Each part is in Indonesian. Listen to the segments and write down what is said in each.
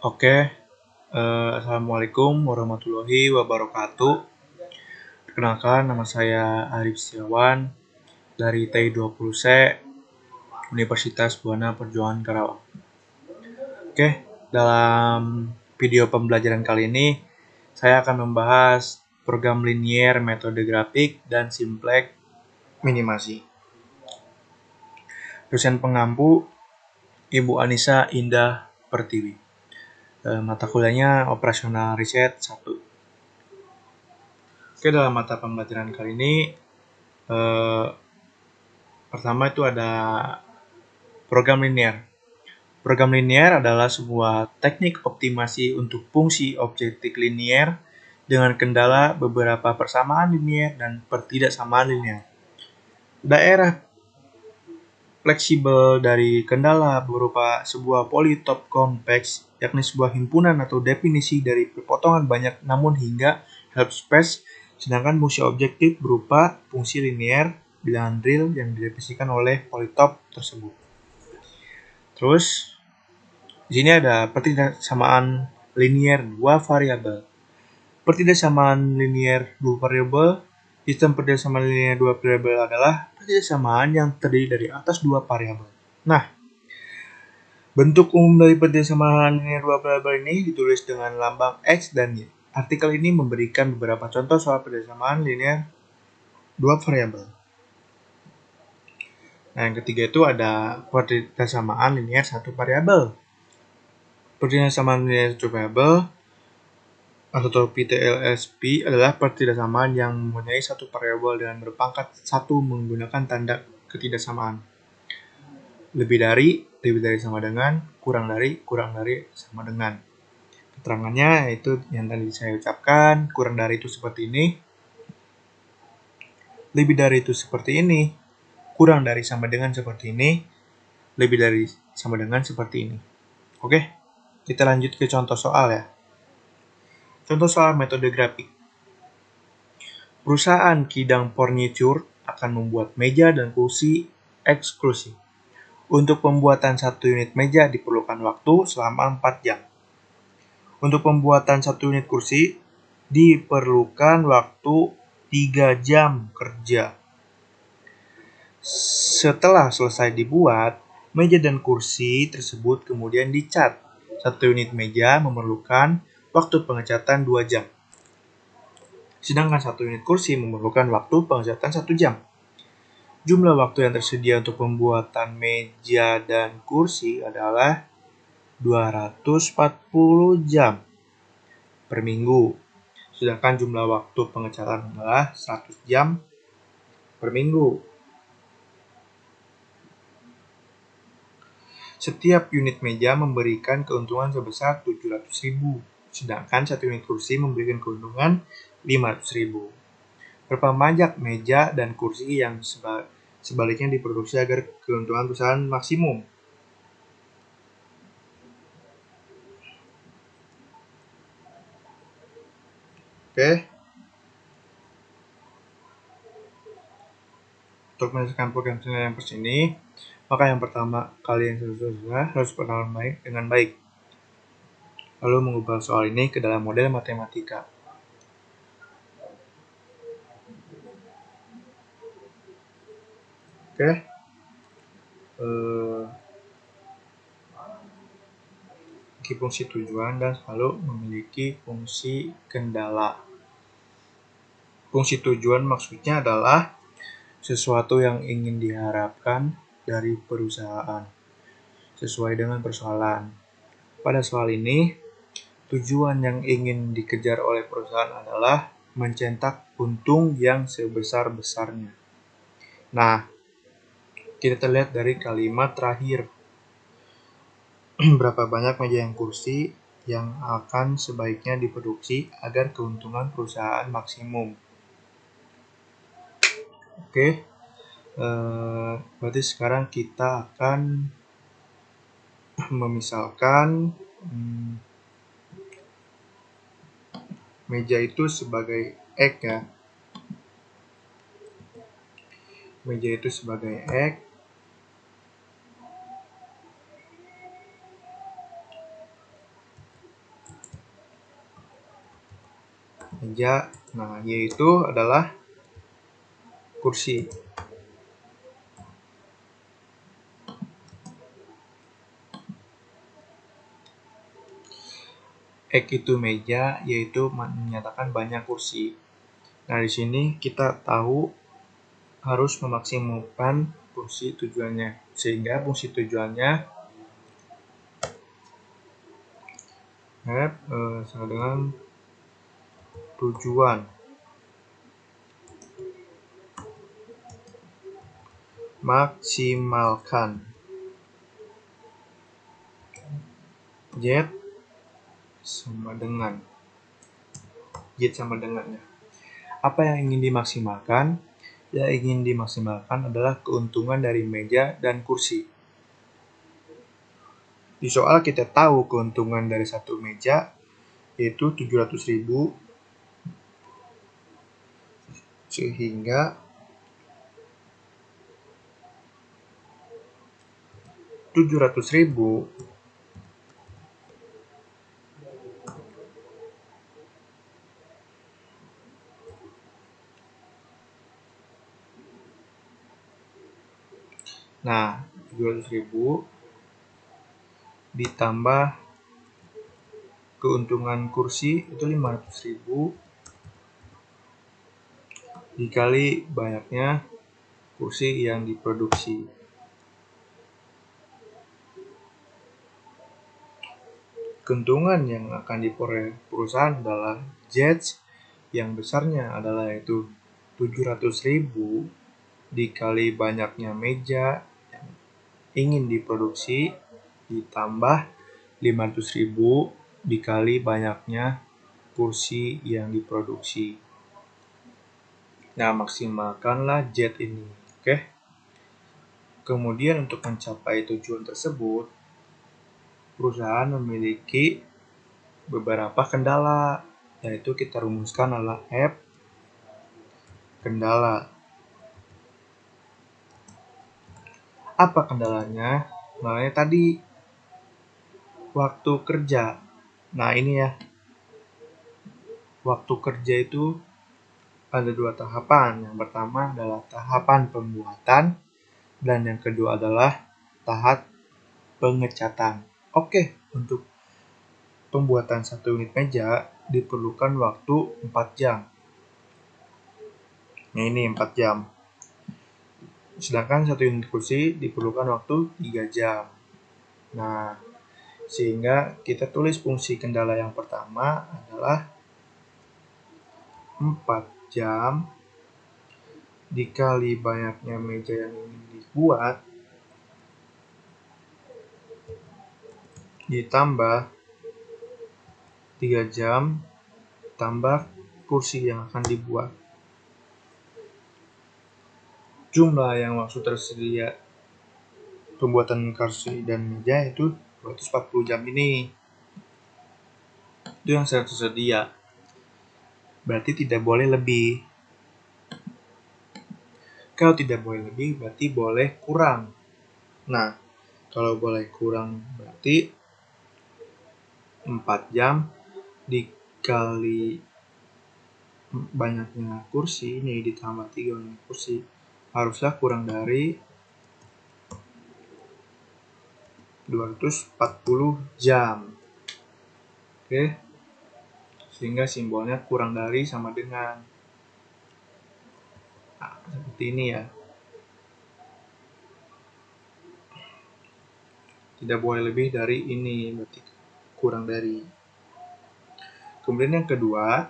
Oke, Assalamualaikum warahmatullahi wabarakatuh. Perkenalkan, nama saya Arif Setiawan dari TI20C Universitas Buana Perjuangan Karawang. Oke, dalam video pembelajaran kali ini, saya akan membahas program linier, metode grafik, dan simplex minimasi. Dosen pengampu, Ibu Anissa Indah Pertiwi. Mata kuliahnya operasional riset 1. Oke, dalam mata pembelajaran kali ini, pertama itu ada program linier. Program linier adalah sebuah teknik optimasi untuk fungsi objektif linier dengan kendala beberapa persamaan linier dan pertidaksamaan linier. Daerah fleksibel dari kendala berupa sebuah polytop kompleks, yakni sebuah himpunan atau definisi dari perpotongan banyak namun hingga half space, sedangkan fungsi objektif berupa fungsi linier bilangan real yang didefinisikan oleh polytop tersebut. Terus, di sini ada pertidaksamaan linier dua variabel. Pertidaksamaan linier dua variabel, sistem pertidaksamaan linier dua variabel adalah pertidaksamaan yang terdiri dari atas dua variabel. Nah, bentuk umum dari pertidaksamaan linier dua variabel ini ditulis dengan lambang X dan Y. Artikel ini memberikan beberapa contoh soal pertidaksamaan linier dua variabel. Nah, yang ketiga itu ada pertidaksamaan linier satu variabel. Pertidaksamaan linier satu variabel atau PTLSP adalah pertidaksamaan yang mempunyai satu variabel dengan berpangkat satu menggunakan tanda ketidaksamaan. Lebih dari sama dengan, kurang dari sama dengan. Keterangannya yaitu yang tadi saya ucapkan, kurang dari itu seperti ini, lebih dari itu seperti ini, kurang dari sama dengan seperti ini, lebih dari sama dengan seperti ini. Oke, kita lanjut ke contoh soal ya. Contoh soal metode grafik. Perusahaan Kidang Furniture akan membuat meja dan kursi eksklusif. Untuk pembuatan satu unit meja diperlukan waktu selama 4 jam. Untuk pembuatan satu unit kursi diperlukan waktu 3 jam kerja. Setelah selesai dibuat, meja dan kursi tersebut kemudian dicat. Satu unit meja memerlukan waktu pengecatan 2 jam. Sedangkan satu unit kursi memerlukan waktu pengecatan 1 jam. Jumlah waktu yang tersedia untuk pembuatan meja dan kursi adalah 240 jam per minggu. Sedangkan jumlah waktu pengecatan adalah 100 jam per minggu. Setiap unit meja memberikan keuntungan sebesar 700.000, sedangkan satu unit kursi memberikan keuntungan 500.000. Berpajak meja dan kursi yang sebaliknya diproduksi agar keuntungan perusahaan maksimum. Oke. Untuk menyelesaikan program yang ini, maka yang pertama kalian harus berkenalan baik dengan baik. Lalu mengubah soal ini ke dalam model matematika. Oke. Memiliki fungsi tujuan dan selalu memiliki fungsi kendala. Fungsi tujuan maksudnya adalah sesuatu yang ingin diharapkan dari perusahaan sesuai dengan persoalan. Pada soal ini, tujuan yang ingin dikejar oleh perusahaan adalah mencetak untung yang sebesar-besarnya. Nah, kita terlihat dari kalimat terakhir. Berapa banyak meja dan kursi yang akan sebaiknya diproduksi agar keuntungan perusahaan maksimum. Oke, berarti sekarang kita akan memisalkan meja itu sebagai X ya. Meja itu sebagai X. meja. Nah, yaitu adalah kursi. X itu meja, yaitu menyatakan banyak kursi. Nah, di sini kita tahu harus memaksimalkan fungsi tujuannya, sehingga fungsi tujuannya sama dengan tujuan. Maksimalkan Z sama dengan ya. Apa yang ingin dimaksimalkan? Yang ingin dimaksimalkan adalah keuntungan dari meja dan kursi. Di soal kita tahu keuntungan dari satu meja yaitu 700.000, sehingga 700.000 nah 700.000 ditambah keuntungan kursi itu 500.000 dikali banyaknya kursi yang diproduksi. Keuntungan yang akan diperoleh perusahaan adalah Z yang besarnya adalah yaitu 700.000 dikali banyaknya meja yang ingin diproduksi ditambah 500.000 dikali banyaknya kursi yang diproduksi. Nah, maksimalkanlah Z ini. Oke. Kemudian untuk mencapai tujuan tersebut, perusahaan memiliki beberapa kendala, yaitu kita rumuskan adalah F kendala. Apa kendalanya? Nah, tadi waktu kerja. Nah, ini ya. Waktu kerja itu ada 2 tahapan. Yang pertama adalah tahapan pembuatan dan yang kedua adalah tahap pengecatan. Oke, untuk pembuatan 1 unit meja diperlukan waktu 4 jam. Nah, ini 4 jam. Sedangkan 1 unit kursi diperlukan waktu 3 jam. Nah, sehingga kita tulis fungsi kendala yang pertama adalah 4 jam dikali banyaknya meja yang ingin dibuat ditambah 3 jam tambah kursi yang akan dibuat. Jumlah yang waktu tersedia pembuatan kursi dan meja itu 240 jam ini. Itu yang saya tersedia. Berarti tidak boleh lebih. Kalau tidak boleh lebih, berarti boleh kurang. Nah, kalau boleh kurang berarti 4 jam dikali banyaknya kursi ini ditambah 3 banyak kursi haruslah kurang dari 240 jam. Oke. Sehingga simbolnya kurang dari sama dengan. Nah, seperti ini ya. Tidak boleh lebih dari ini, berarti kurang dari. Kemudian yang kedua,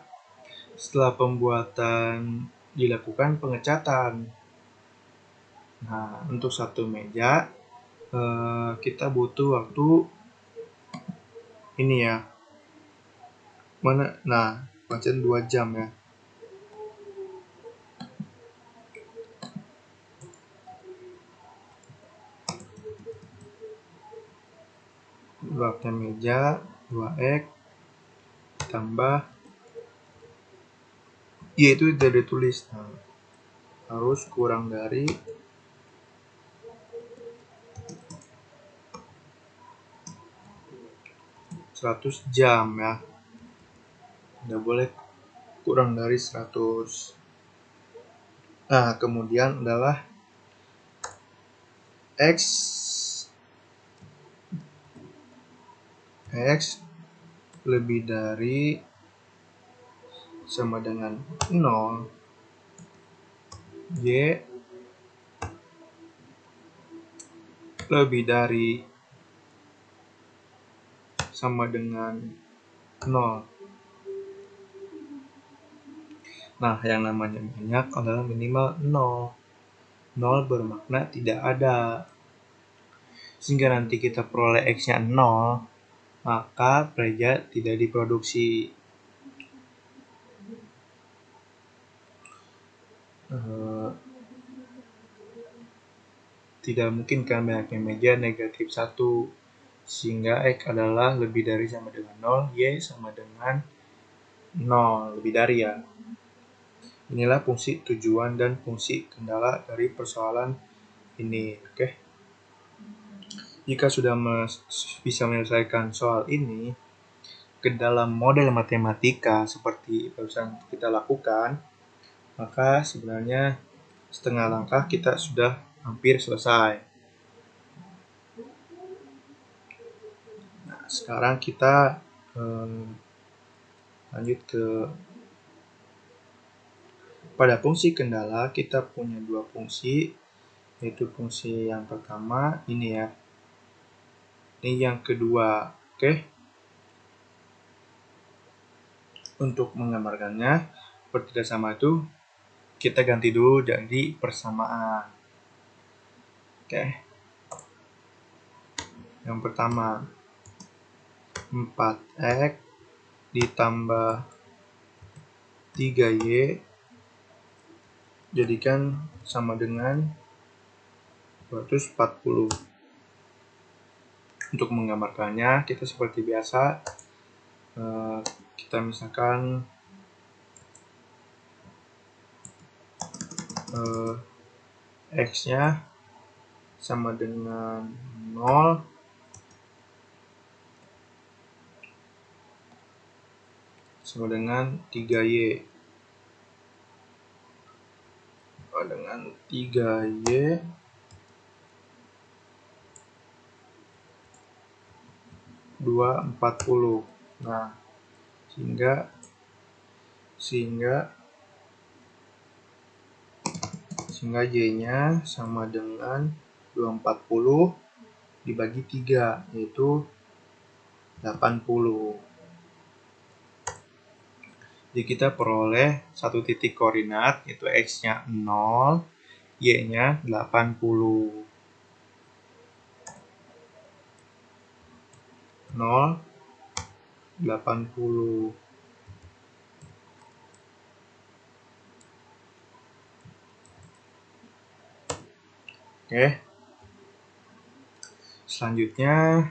setelah pembuatan dilakukan pengecatan. Nah, untuk 1 meja kita butuh waktu ini ya. Nah, macam 2 jam ya. Beratnya meja 2x tambah itu sudah ditulis. Nah, harus kurang dari 100 jam ya. Tidak boleh kurang dari 100. Nah, kemudian adalah X lebih dari sama dengan 0, Y lebih dari sama dengan 0. Nah, yang namanya banyak adalah minimal 0. 0 bermakna tidak ada. Sehingga nanti kita peroleh X-nya 0, maka preja tidak diproduksi. Tidak mungkin kan banyaknya meja negatif 1. Sehingga X adalah lebih dari sama dengan 0, Y sama dengan 0, lebih dari ya. Inilah fungsi tujuan dan fungsi kendala dari persoalan ini. Oke. Jika sudah bisa menyelesaikan soal ini ke dalam model matematika seperti barusan kita lakukan, maka sebenarnya setengah langkah kita sudah hampir selesai. Nah, sekarang kita lanjut ke pada fungsi kendala. Kita punya dua fungsi, yaitu fungsi yang pertama ini ya, ini yang kedua. Oke. Untuk menggambarkannya seperti tidak sama itu, kita ganti dulu jadi persamaan. Oke. Yang pertama 4x ditambah 3y jadikan sama dengan 240. Untuk menggambarkannya kita seperti biasa, kita misalkan x-nya sama dengan 0, sama dengan 3y, dengan 3y dua 40. Nah, sehingga y-nya sama dengan 240 dibagi 3, yaitu 80. Jadi kita peroleh satu titik koordinat, yaitu x-nya 0, y-nya 80. 0, 80. Oke. Selanjutnya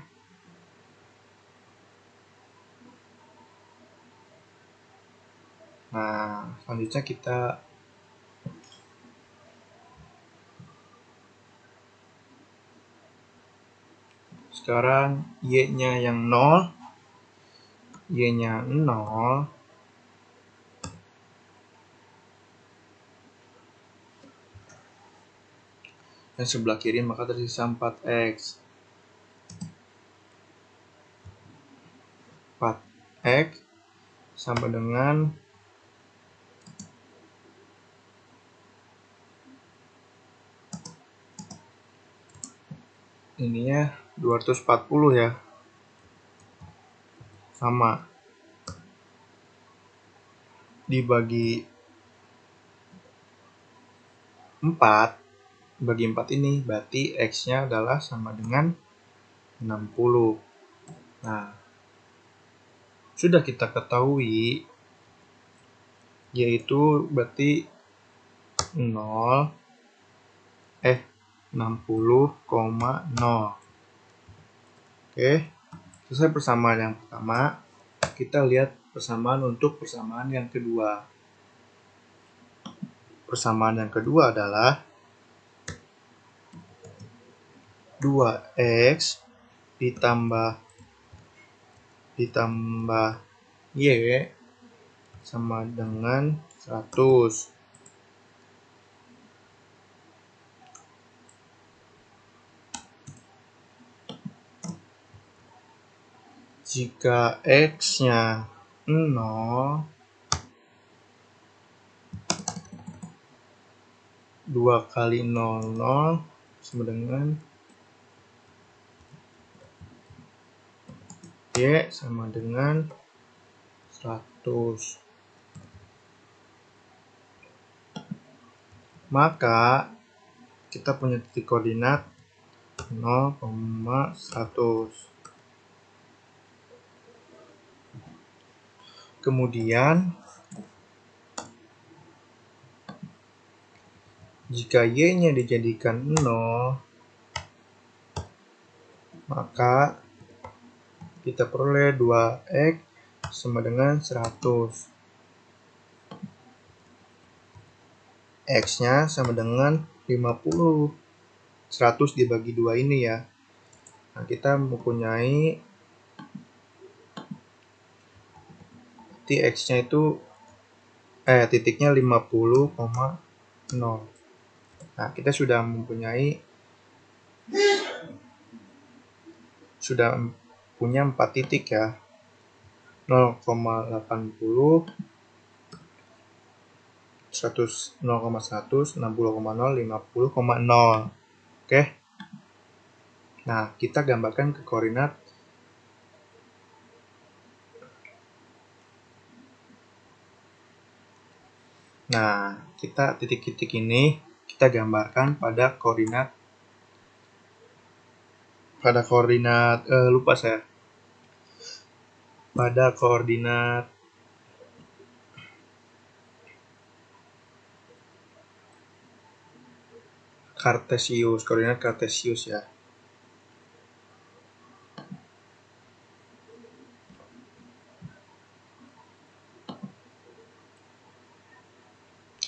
kita sekarang y-nya yang 0, y-nya 0, dan sebelah kiri maka tersisa 4x. 4x sama dengan ininya 240 ya, sama dibagi 4, bagi 4 ini berarti x-nya adalah sama dengan 60. Nah, sudah kita ketahui yaitu berarti 60,0. Oke, selesai persamaan yang pertama. Kita lihat persamaan untuk persamaan yang kedua. Persamaan yang kedua adalah 2x ditambah y sama dengan 100. Jika X-nya 0, 2 kali 0, 0 sama dengan Y sama dengan 100. Maka kita punya titik koordinat 0,100. Kemudian jika Y-nya dijadikan 0, maka kita peroleh 2X sama dengan 100. X-nya sama dengan 50. 100 dibagi 2 ini ya. Nah, kita mempunyai X-nya itu titiknya 50,0. Nah, kita sudah punya 4 titik ya. 0,80, 100, 0,100, 60,0, 50,0. Oke. Nah, kita gambarkan ke koordinat. Nah, kita titik-titik ini kita gambarkan pada koordinat lupa saya. Pada koordinat koordinat kartesius ya.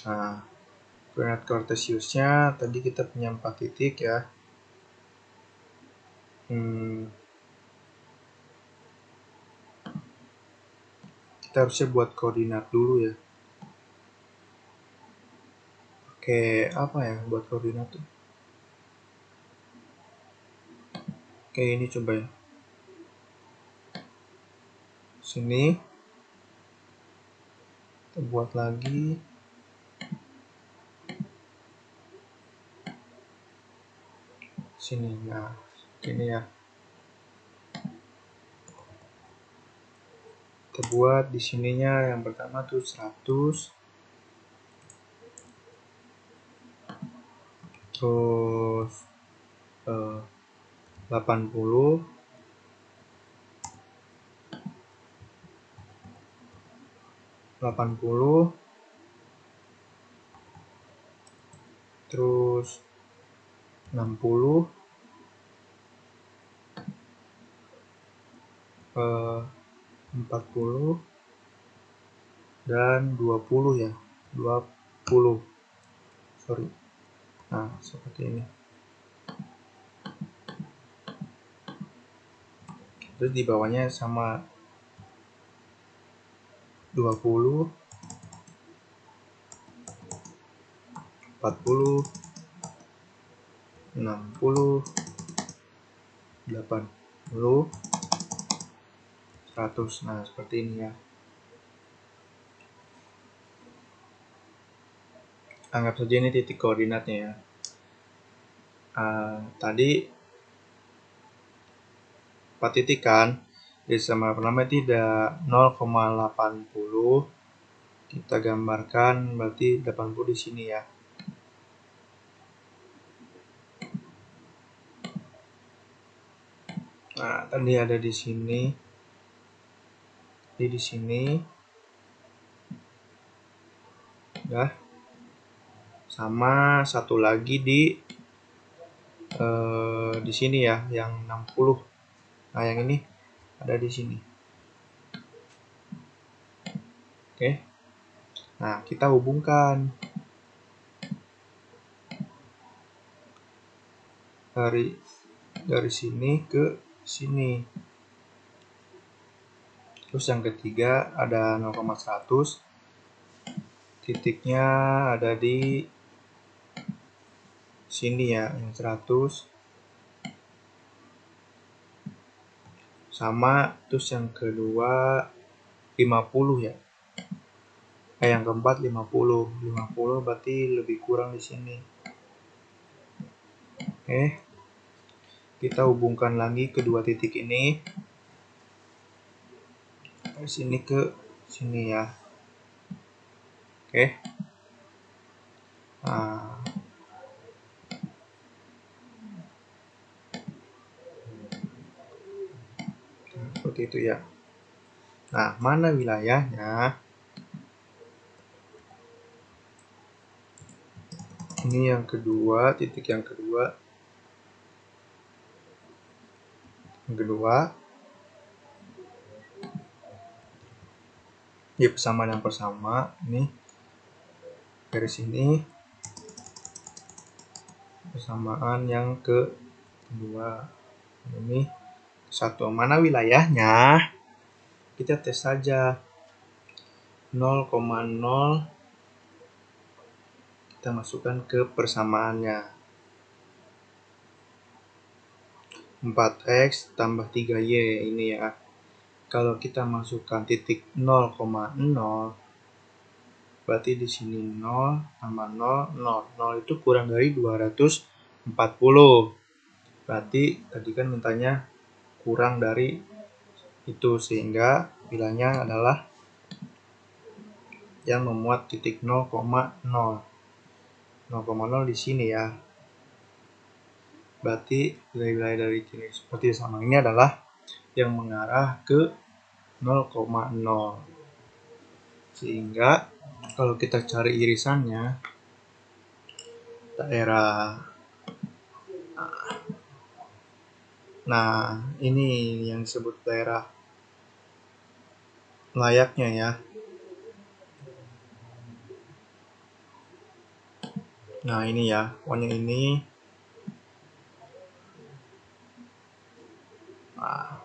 Nah, koordinat kartesiusnya tadi kita punya 4 titik ya. Kita harusnya buat koordinat dulu ya. Oke, apa ya buat koordinat tuh? Oke, ini coba ya. Sini. Kita buat lagi. Sini. Nah, ini ya. Kita buat di sininya yang pertama tuh 100. Terus 80, 80, terus 60, 40, dan 20 ya. 20. Sorry. Nah, seperti ini. Terus di bawahnya sama 20, 40, 60, 80, 100. Nah, seperti ini ya. Anggap saja ini titik koordinatnya ya. Tadi 4 titik kan. Jadi sama pertama tidak 0,80. Kita gambarkan berarti 80 di sini ya. Nah, tadi ada di sini. Di sini. Ya. Sama satu lagi di sini ya, yang 60. Nah, yang ini ada di sini. Oke. Nah, kita hubungkan dari sini ke sini. Terus yang ketiga ada 0,100, titiknya ada di sini ya, yang 100. Sama, terus yang kedua 50 ya. Yang keempat 50. 50 berarti lebih kurang di sini. Kita hubungkan lagi kedua titik ini. Dari sini ke sini ya. Nah, seperti itu ya. Nah, mana wilayahnya? Ini yang kedua, titik yang kedua. Yang kedua. Ya, persamaan yang pertama. Ini garis ini. Persamaan yang kedua. Ini satu. Mana wilayahnya? Kita tes saja. 0,0 kita masukkan ke persamaannya. 4x tambah 3y ini ya. Kalau kita masukkan titik 0,0, berarti di sini 0 tambah 0, 0. 0 itu kurang dari 240. Berarti tadi kan mintanya kurang dari itu, sehingga bilangnya adalah yang memuat titik 0,0. 0,0 di sini ya. Berarti wilayah dari jenis seperti sama ini adalah yang mengarah ke 0,0. Sehingga kalau kita cari irisannya, daerah, nah ini yang disebut daerah layaknya ya. Nah ini ya, pokoknya ini. Nah,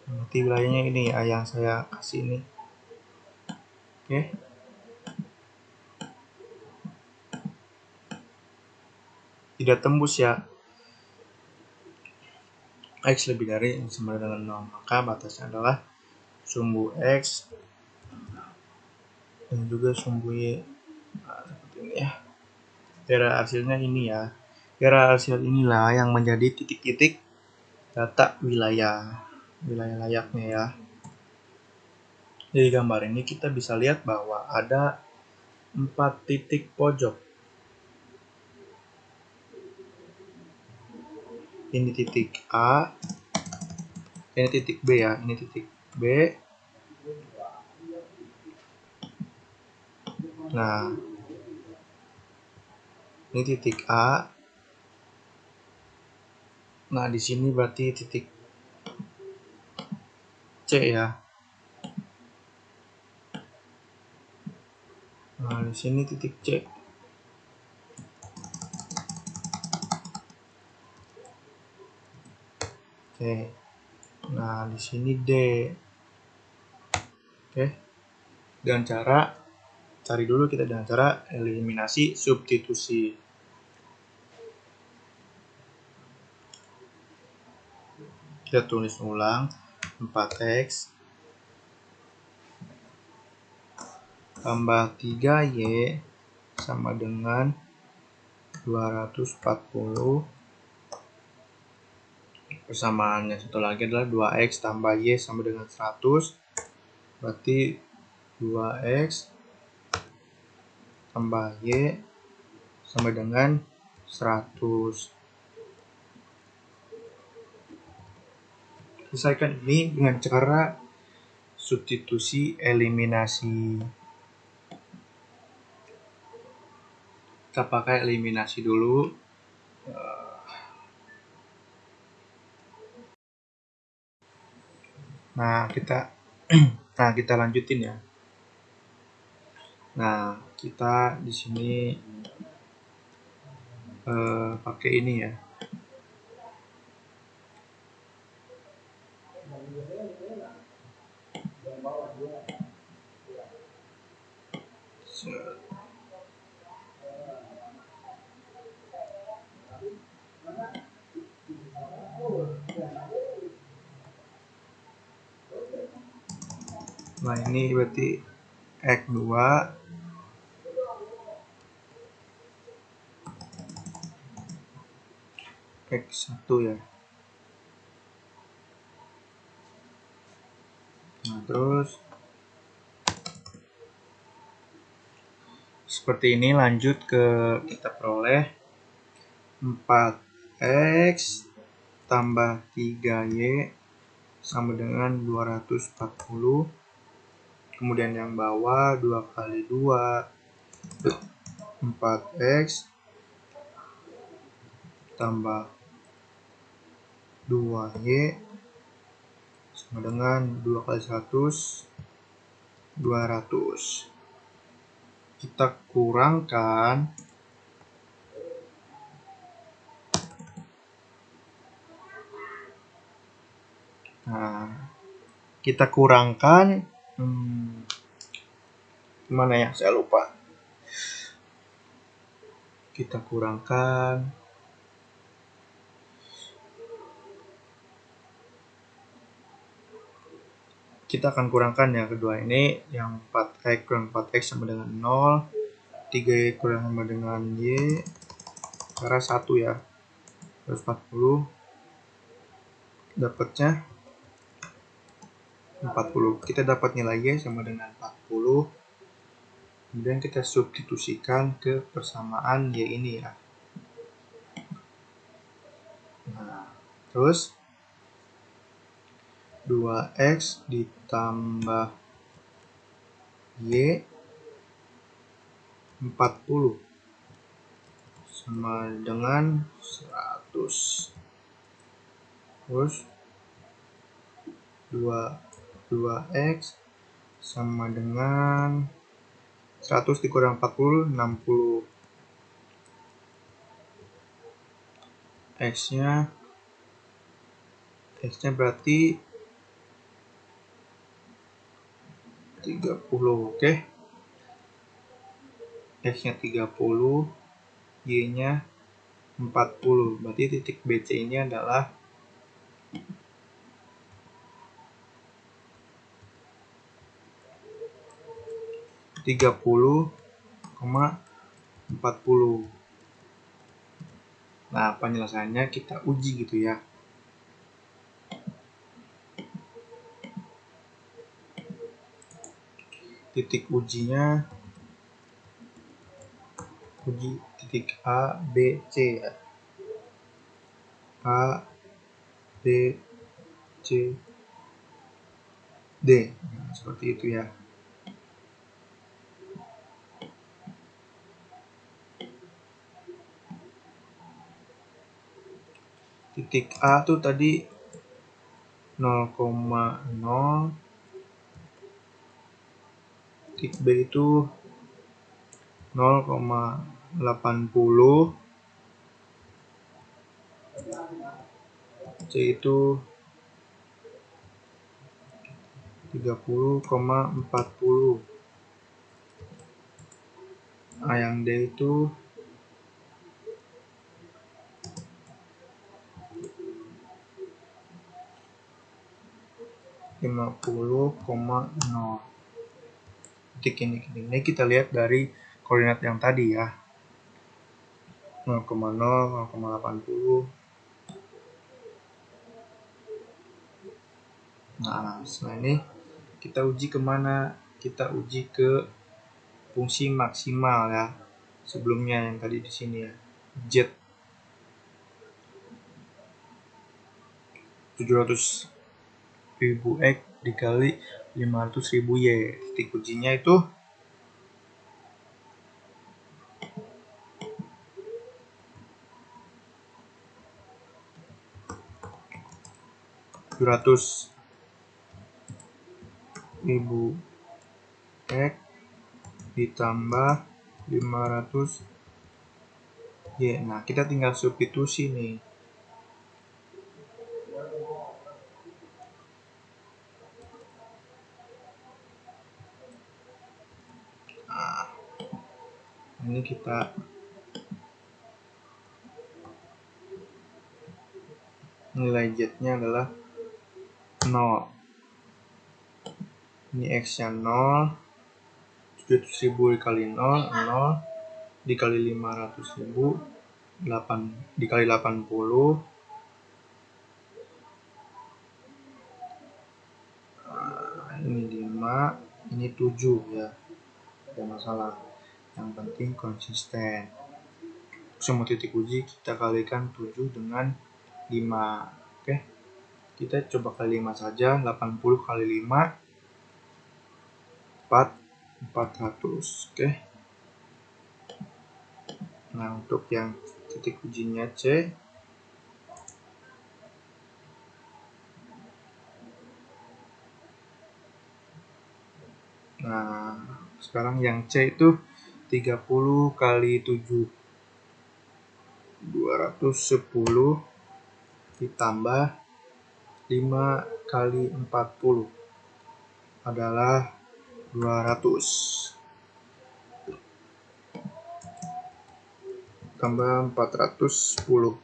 nanti wilayahnya ini ya yang saya kasih ini. Tidak tembus ya. X lebih dari sama dengan 0, maka batasnya adalah sumbu X dan juga sumbu Y. Nah, seperti ini ya. Daerah hasilnya ini ya. Daerah hasil inilah yang menjadi titik-titik data wilayah layaknya ya. Dari gambar ini kita bisa lihat bahwa ada 4 titik pojok. Ini titik A, ini titik B ya, ini titik B. Nah, ini titik A. Nah, di sini berarti titik C ya. Nah, di sini titik C. Oke. Nah, di sini D. Oke. Dengan cara cari dulu kita dengan cara eliminasi substitusi. Kita tulis ulang 4x tambah 3y sama dengan 240. Persamaannya satu lagi adalah 2x tambah y sama dengan 100. Berarti 2x tambah y sama dengan 100. Selesaikan ini dengan cara substitusi eliminasi. Kita pakai eliminasi dulu. Nah, kita lanjutin ya. Nah, kita di sini pakai ini ya. Nah, ini berarti X2 X1 ya. Nah, terus seperti ini, lanjut ke kita peroleh 4X tambah 3Y sama dengan 240. Kemudian yang bawah 2 kali 2 4X tambah 2Y sama dengan 2 kali 100 200. Kita kurangkan, nah kita kurangkan gimana ya, saya lupa. Kita kurangkan, kita akan kurangkan ya kedua ini, yang 4X kurang 4X sama dengan 0, 3Y kurang sama dengan Y, karena 1 ya, 140, dapatnya 40. Kita dapat nilai Y sama dengan 40, kemudian kita substitusikan ke persamaan Y ini ya. Nah, terus 2X ditambah Y 40 sama dengan 100. Terus 2X sama dengan 100 dikurang 40, 60. X-nya berarti 30, oke. X-nya 30, Y-nya 40. Berarti titik BC ini adalah 30,40. Nah, penyelesaiannya kita uji gitu ya. Titik ujinya, uji titik A, B, C ya. A, B, C, D. Nah, seperti itu ya. Titik A tuh tadi 0,0, titik B itu 0,80, C itu 30,40. A yang D itu 50,0. Titik ini kita lihat dari koordinat yang tadi ya, 0,0, 0,80. Nah, setelah ini kita uji kemana? Kita uji ke fungsi maksimal ya. Sebelumnya yang tadi di sini ya, Z 700.000 X dikali 500.000 Y. Titik ujinya itu 700.000 X ditambah 500 Y. Nah, kita tinggal substitusi nih. Nah, ini kita nilai Z-nya adalah 0. Ini X-nya 0, 700.000 dikali 0, 0, dikali 500.000, 8, dikali 80, ini 5, ini 7 ya, tidak masalah, yang penting konsisten. Semua titik uji kita kalikan 7 dengan 5. Oke, kita coba kali 5 saja. 80 kali 5, 400. Oke, nah untuk yang titik ujinya C, nah sekarang yang C itu 30 kali 7, 210, ditambah 5 kali 40 adalah 200, tambah 410,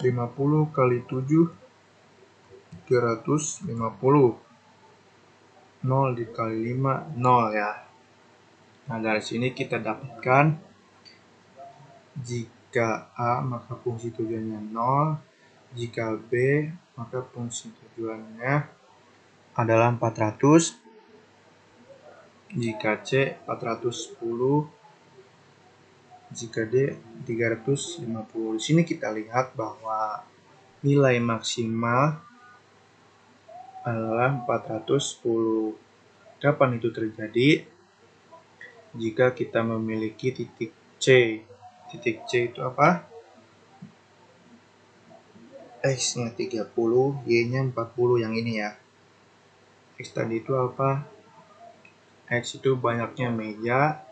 50 kali 7, 350, 0 dikali 5, 0 ya. Nah dari sini kita dapatkan jika A maka fungsi tujuannya 0, jika B maka fungsi tujuannya adalah 400, jika C 410, jika D 350. Di sini kita lihat bahwa nilai maksimal adalah 410. Kapan itu terjadi? Jika kita memiliki titik C. Titik C itu apa? X-nya 30, Y-nya 40 yang ini ya. X tadi itu apa? X itu banyaknya meja,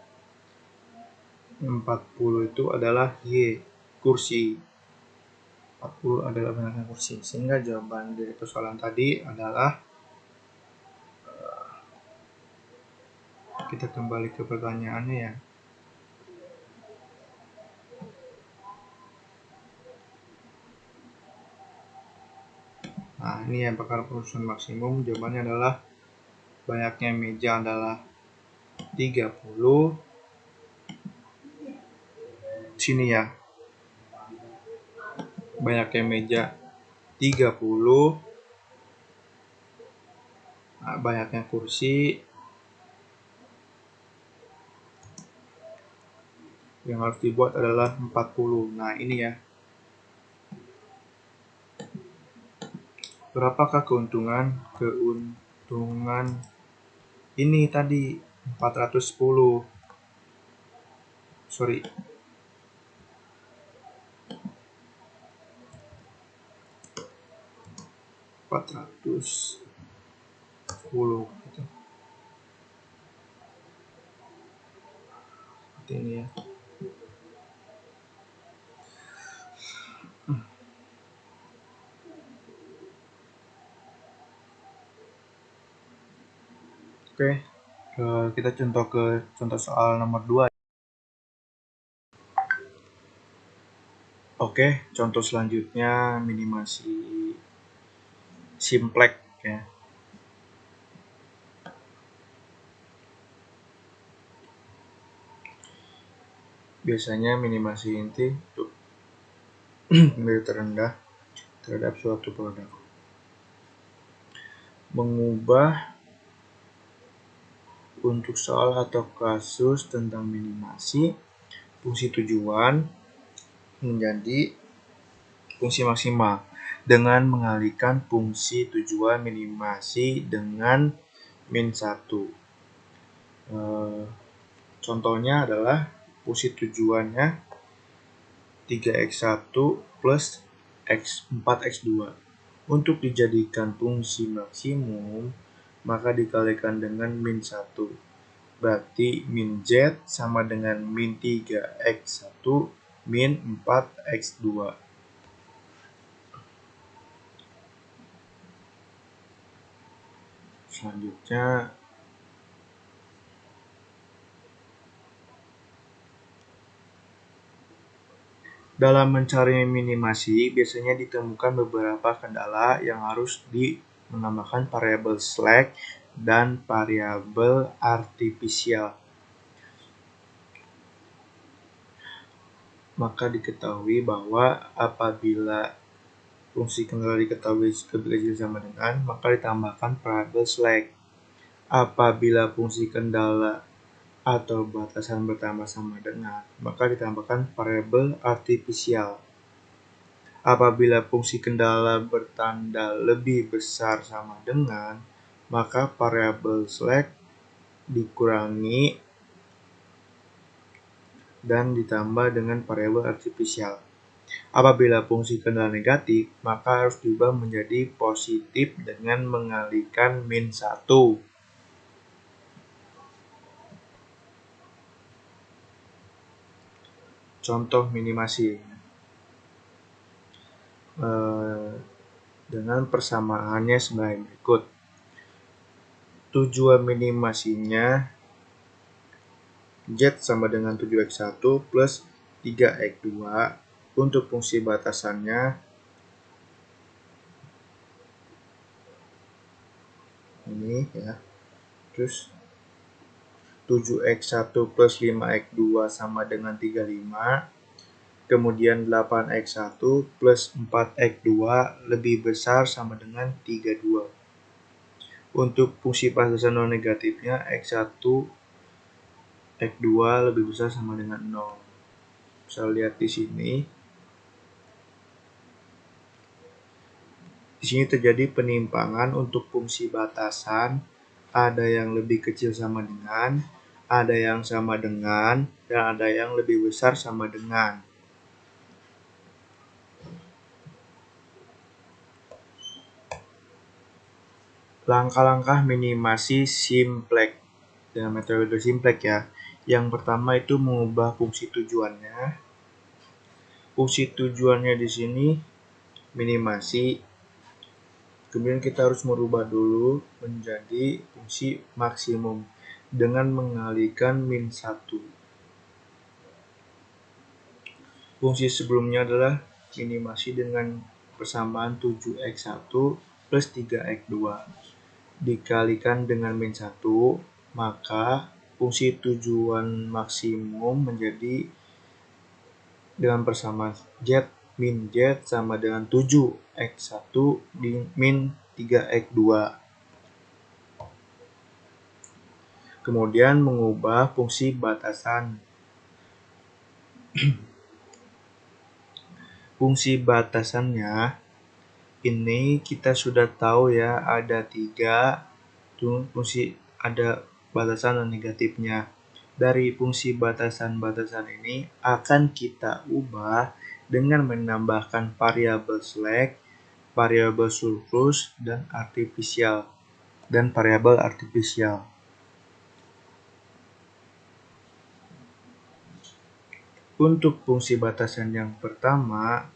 40 itu adalah Y, kursi. 40 adalah banyaknya kursi. Sehingga jawaban dari persoalan tadi adalah, kita kembali ke pertanyaannya ya. Nah, ini yang apakah perusahaan maksimum? Jawabannya adalah banyaknya meja adalah 30. Sini ya. Banyaknya meja 30. Nah, banyaknya kursi yang harus dibuat adalah 40. Nah, ini ya. Berapakah keuntungan ini tadi 410. Sorry. 410 gitu. Seperti ini ya. Oke, kita contoh soal nomor 2. Oke, contoh selanjutnya minimasi simplex ya. Biasanya minimasi inti untuk nilai terendah terhadap suatu produk. Mengubah untuk soal atau kasus tentang minimasi fungsi tujuan menjadi fungsi maksimal dengan mengalihkan fungsi tujuan minimasi dengan min 1. Contohnya adalah fungsi tujuannya 3x1 plus 4x2. Untuk dijadikan fungsi maksimum, maka dikalikan dengan min 1. Berarti min Z sama dengan min 3x1 min 4x2. Selanjutnya, dalam mencari minimasi, biasanya ditemukan beberapa kendala yang harus menambahkan variabel slack dan variabel artifisial. Maka diketahui bahwa apabila fungsi kendala diketahui lebih kecil sama dengan, maka ditambahkan variabel slack. Apabila fungsi kendala atau batasan bertambah sama dengan, maka ditambahkan variabel artifisial. Apabila fungsi kendala bertanda lebih besar sama dengan, maka variabel slack dikurangi dan ditambah dengan variabel artifisial. Apabila fungsi kendala negatif, maka harus diubah menjadi positif dengan mengalihkan min 1. Contoh minimasi dengan persamaannya sebagai berikut. Tujuan minimasinya Z sama dengan 7x1 plus 3x2. Untuk fungsi batasannya ini ya. Terus 7x1 plus 5x2 sama dengan 35. Kemudian 8x1 plus 4x2 lebih besar sama dengan 32. Untuk fungsi batasan non negatifnya x1 x2 lebih besar sama dengan 0. Bisa lihat di sini. Di sini terjadi penimpangan untuk fungsi batasan. Ada yang lebih kecil sama dengan, ada yang sama dengan, dan ada yang lebih besar sama dengan. Langkah-langkah minimasi simplex dengan metode simplex ya. Yang pertama itu mengubah fungsi tujuannya. Fungsi tujuannya di sini minimasi. Kemudian kita harus merubah dulu menjadi fungsi maksimum dengan mengalihkan min 1. Fungsi sebelumnya adalah minimasi dengan persamaan 7x1 plus 3x2 dikalikan dengan min 1, maka fungsi tujuan maksimum menjadi dengan persamaan Z min Z sama dengan 7x1 min 3x2. Kemudian mengubah fungsi batasan. Fungsi batasannya ini kita sudah tahu ya, ada 3 fungsi, ada batasan dan negatifnya. Dari fungsi batasan-batasan ini akan kita ubah dengan menambahkan variabel slack, variabel surplus, dan variabel artifisial. Untuk fungsi batasan yang pertama,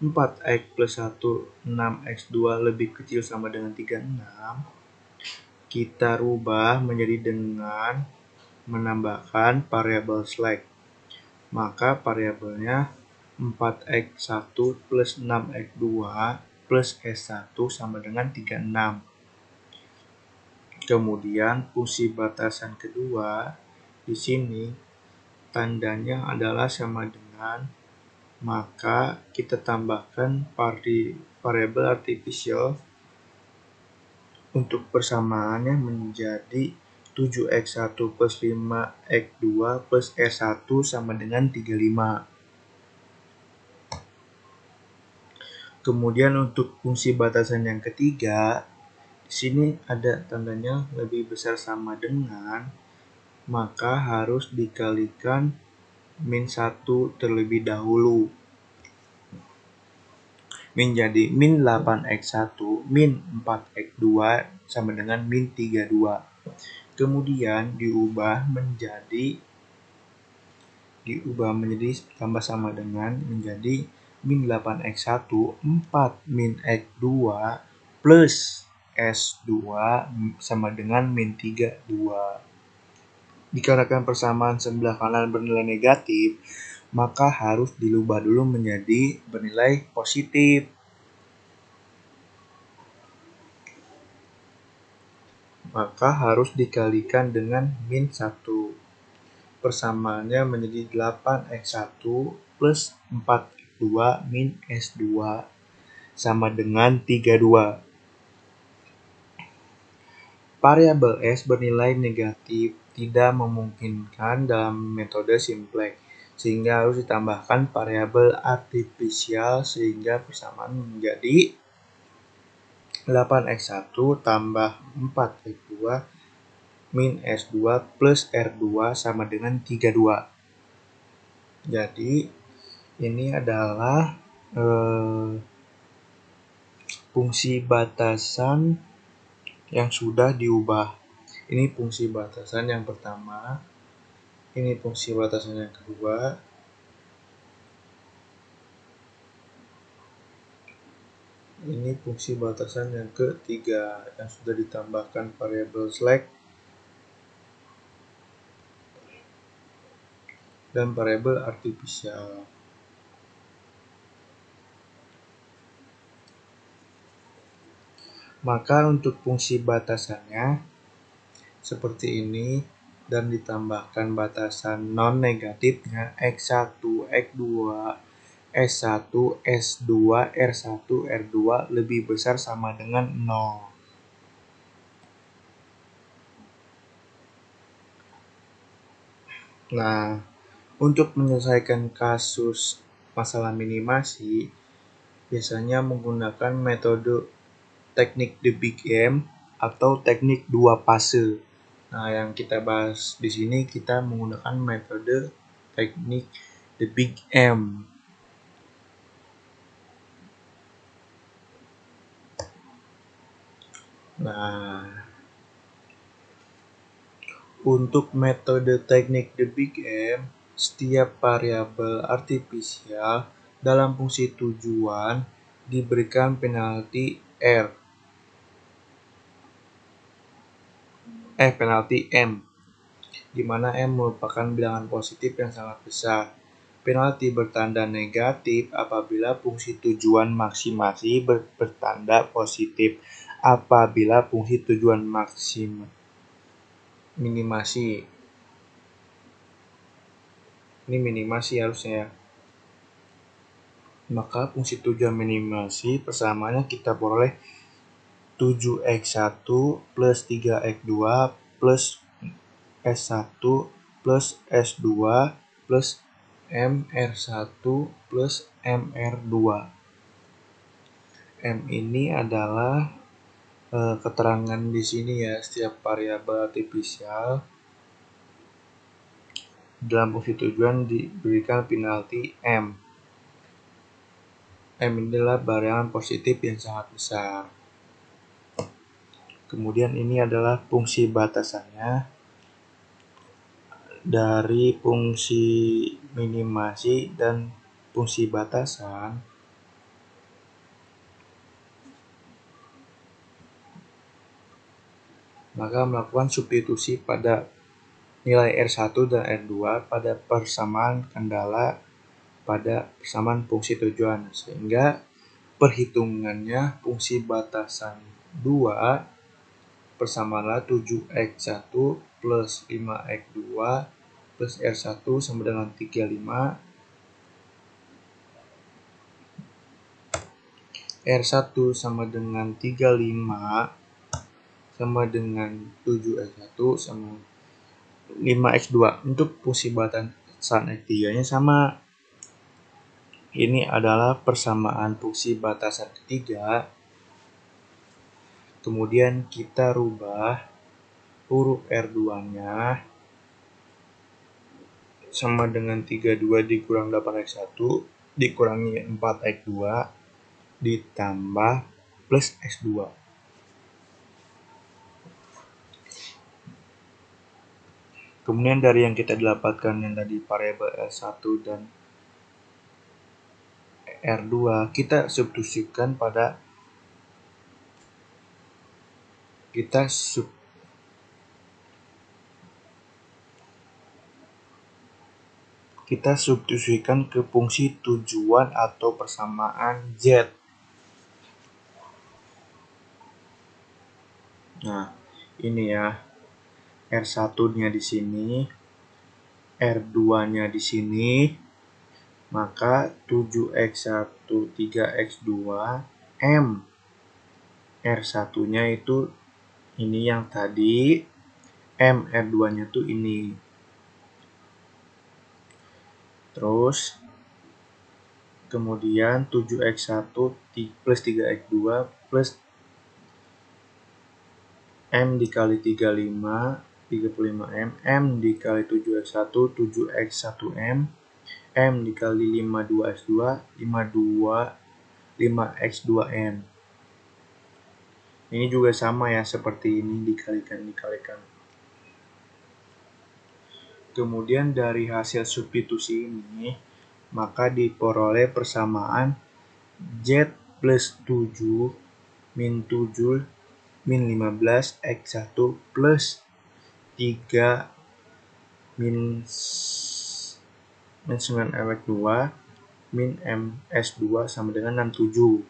4x plus 1, 6x2 lebih kecil sama dengan 36. Kita rubah menjadi dengan menambahkan variabel slack. Maka variabelnya 4x1 plus 6x2 plus s1 sama dengan 36. Kemudian fungsi batasan kedua di sini tandanya adalah sama dengan, maka kita tambahkan variabel artifisial untuk persamaannya menjadi 7x1 plus 5x2 plus s1 sama dengan 35. Kemudian untuk fungsi batasan yang ketiga, di sini ada tandanya lebih besar sama dengan, maka harus dikalikan min 1 terlebih dahulu. Menjadi min 8x1 min 4x2 sama dengan min 32. Kemudian diubah menjadi tambah sama dengan menjadi min 8x1 4 min x2 plus s2 sama dengan min 32. Dikarenakan persamaan sebelah kanan bernilai negatif, maka harus dilubah dulu menjadi bernilai positif. maka harus dikalikan dengan min 1. Persamaannya menjadi 8x1 plus 4x2 min S2 sama dengan 32. Variabel S bernilai negatif tidak memungkinkan dalam metode simplex, sehingga harus ditambahkan variabel artifisial sehingga persamaan menjadi 8x1 tambah 4x2 min S2 plus R2 sama dengan 32. Jadi ini adalah fungsi batasan yang sudah diubah. Ini fungsi batasan yang pertama, ini fungsi batasan yang kedua, ini fungsi batasan yang ketiga yang sudah ditambahkan variabel slack dan variabel artifisial. Maka untuk fungsi batasannya seperti ini dan ditambahkan batasan non negatifnya X1, X2, S1, S2, R1, R2 lebih besar sama dengan 0. Nah, untuk menyelesaikan kasus masalah minimasi, biasanya menggunakan metode teknik The Big M atau teknik 2 fase. Nah, yang kita bahas di sini kita menggunakan metode teknik The Big M. Nah, untuk metode teknik The Big M, setiap variabel artifisial dalam fungsi tujuan diberikan penalti R. Penalti M, di mana M merupakan bilangan positif yang sangat besar. Penalti bertanda negatif apabila fungsi tujuan maksimasi bertanda positif. Apabila fungsi tujuan minimasi, ini minimasi harusnya ya. Maka fungsi tujuan minimasi persamaannya kita peroleh 7x1 plus 3x2 plus S1 plus S2 plus MR1 plus MR2. M ini adalah keterangan di sini ya, setiap variabel artifisial dalam fungsi tujuan diberikan penalti M. M ini adalah bilangan positif yang sangat besar. Kemudian ini adalah fungsi batasannya dari fungsi minimasi dan fungsi batasan. Maka melakukan substitusi pada nilai R1 dan R2 pada persamaan kendala pada persamaan fungsi tujuan, sehingga perhitungannya fungsi batasan 2 persamaanlah 7x1 plus 5x2 plus R1 sama dengan 35, R1 sama dengan 35 sama dengan 7x1 sama 5x2. Untuk fungsi batasan X3 nya sama. Ini adalah persamaan fungsi batasan ketiga. Kemudian kita rubah huruf R2-nya sama dengan 32 dikurang 8x1 dikurangi 4x2 ditambah plus x2. Kemudian dari yang kita dapatkan yang tadi variabel R1 dan R2, kita substitusikan pada kita substitusikan ke fungsi tujuan atau persamaan Z. Nah, ini ya, R1-nya di sini, R2-nya di sini, maka 7x1 3x2 M. R1-nya itu ini yang tadi, M R2-nya tuh ini. Terus kemudian 7x1 plus 3x2 plus M dikali 35 35M, M dikali 7x1 7x1M, M dikali 52x2 5x2M. Ini juga sama ya, seperti ini, dikalikan. Kemudian dari hasil substitusi ini, maka diperoleh persamaan Z plus 7 min 7 min 15 X1 plus 3 min 9 X2 min MS2 sama dengan 67.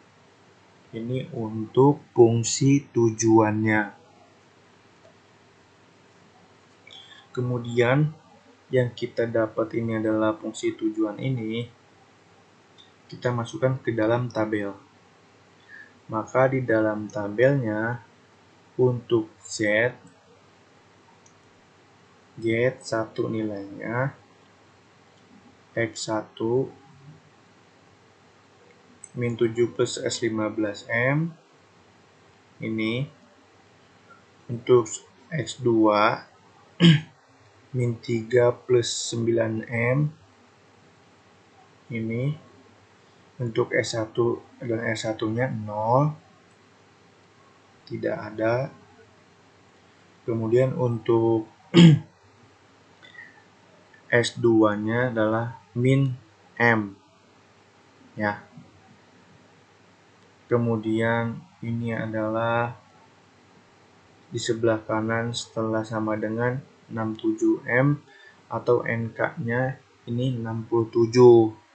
Ini untuk fungsi tujuannya. Kemudian yang kita dapat ini adalah fungsi tujuan ini, kita masukkan ke dalam tabel. Maka di dalam tabelnya untuk Z1 nilainya X1 min 7 plus S15M ini. Untuk X2 min 3 plus 9M ini. Untuk S1 dan S1 nya 0, tidak ada. Kemudian untuk S2 nya adalah min M ya. Kemudian ini adalah di sebelah kanan setelah sama dengan 67M atau NK-nya ini 67.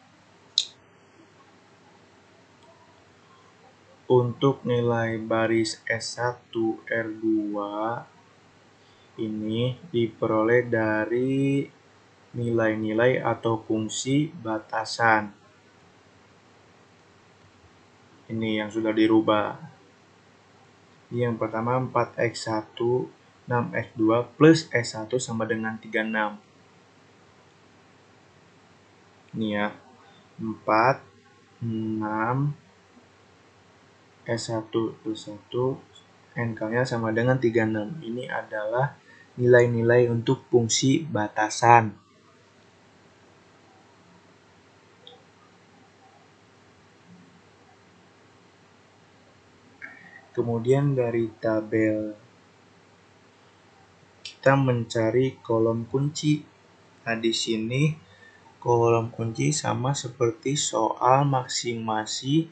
Untuk nilai baris S1 R2 ini diperoleh dari nilai-nilai atau fungsi batasan. Ini yang sudah dirubah. Yang pertama 4x1 6x2 plus S1 sama dengan 36. Ini ya, 4, 6, S1 plus 1, NK-nya sama dengan 36. Ini adalah nilai-nilai untuk fungsi batasan. Kemudian dari tabel kita mencari kolom kunci. Nah, di sini kolom kunci sama seperti soal maksimasi,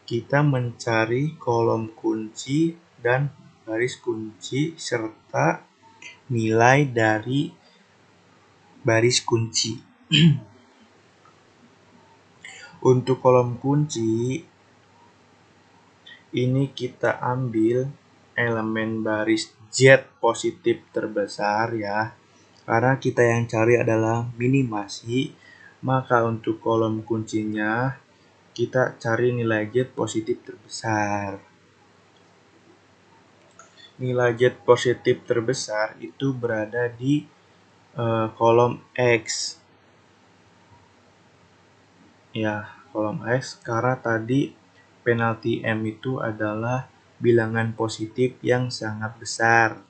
kita mencari kolom kunci dan baris kunci serta nilai dari baris kunci. Untuk kolom kunci ini kita ambil elemen baris Z positif terbesar ya. Karena kita yang cari adalah minimasi, maka untuk kolom kuncinya kita cari nilai Z positif terbesar. Nilai Z positif terbesar itu berada di kolom X. Ya, kolom X, karena tadi penalti M itu adalah bilangan positif yang sangat besar.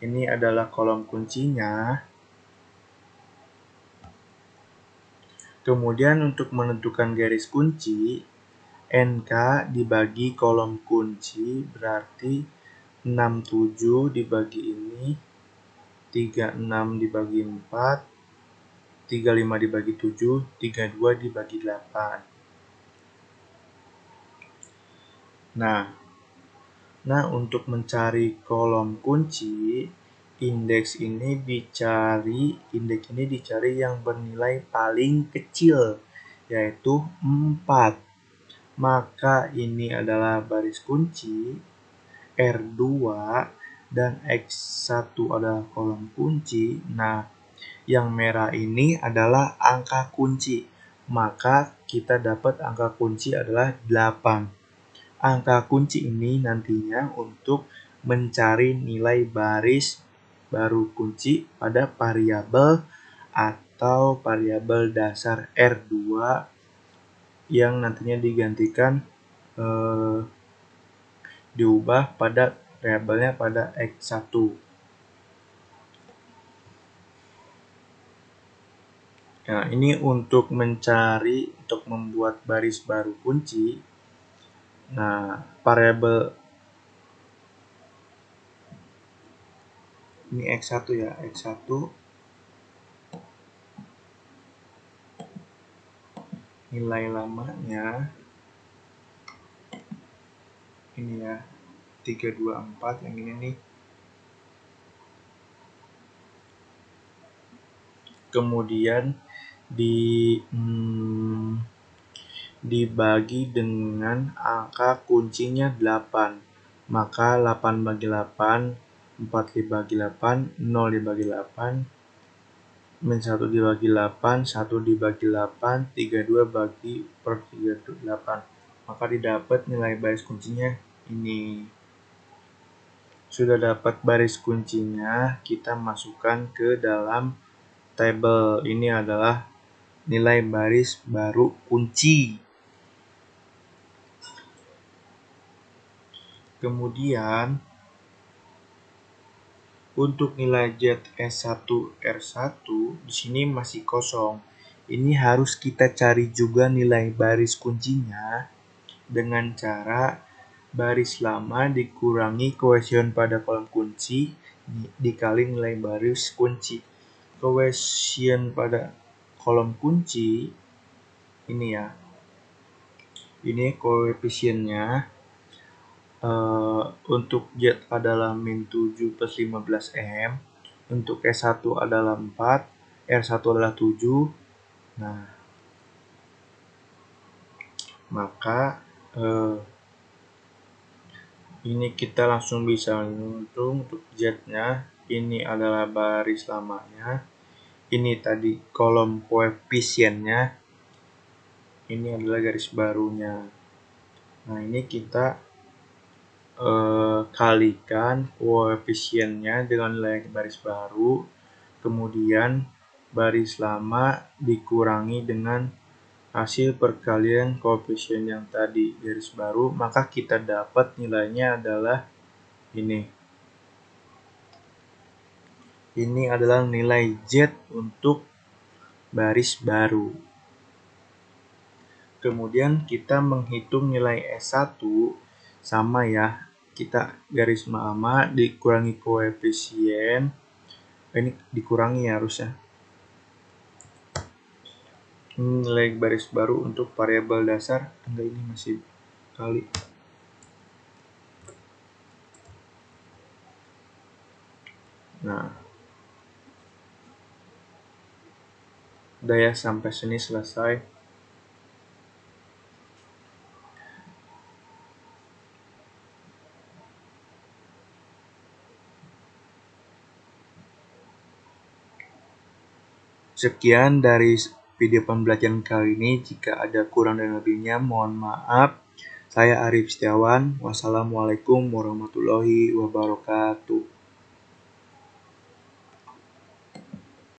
Ini adalah kolom kuncinya. Kemudian untuk menentukan garis kunci, NK dibagi kolom kunci berarti 67 dibagi ini, 36 dibagi 4, 35 dibagi 7, 32 dibagi 8. Nah, untuk mencari kolom kunci, indeks ini dicari yang bernilai paling kecil, yaitu 4. Maka ini adalah baris kunci R2 dan X1 adalah kolom kunci. Nah, yang merah ini adalah angka kunci. Maka kita dapat angka kunci adalah 8. Angka kunci ini nantinya untuk mencari nilai baris baru kunci pada variabel atau variabel dasar R2 yang nantinya digantikan diubah pada variabelnya pada X1. Nah, ini untuk membuat baris baru kunci. Nah, variabel ini X1 ya, X1 nilai lamanya ini ya, 324 yang ini nih. Kemudian dibagi dengan angka kuncinya 8. Maka 8 bagi 8, 4 dibagi 8, 0 dibagi 8, min 1 dibagi 8, 1 dibagi 8, 32 bagi per 38. Maka didapat nilai baris kuncinya ini. Sudah dapat baris kuncinya, kita masukkan ke dalam tabel. Ini adalah nilai baris baru kunci. Kemudian untuk nilai ZS1 R1 di sini masih kosong. Ini harus kita cari juga nilai baris kuncinya dengan cara baris lama dikurangi koesion pada kolom kunci dikali nilai baris kunci. Koesion pada kolom kunci ini ya. Ini koefisiennya. Untuk Z adalah min 7 plus 15 M, untuk S1 adalah 4, R1 adalah 7. Nah, maka ini kita langsung bisa menghitung untuk Z-nya. Ini adalah baris lamanya. Ini tadi kolom koefisiennya. Ini adalah garis barunya. Nah, ini kita kalikan koefisiennya dengan nilai baris baru, kemudian baris lama dikurangi dengan hasil perkalian koefisien yang tadi garis baru, maka kita dapat nilainya adalah ini. Ini adalah nilai Z untuk baris baru. Kemudian kita menghitung nilai S1 sama ya, kita garis lama dikurangi koefisien, ini dikurangi ya harusnya. Nilai baris baru untuk variabel dasar, enggak, ini masih kali. Nah, udah ya, sampai sini selesai. Sekian dari video pembelajaran kali ini. Jika ada kurang dan lebihnya, mohon maaf. Saya Arif Setiawan. Wassalamualaikum warahmatullahi wabarakatuh.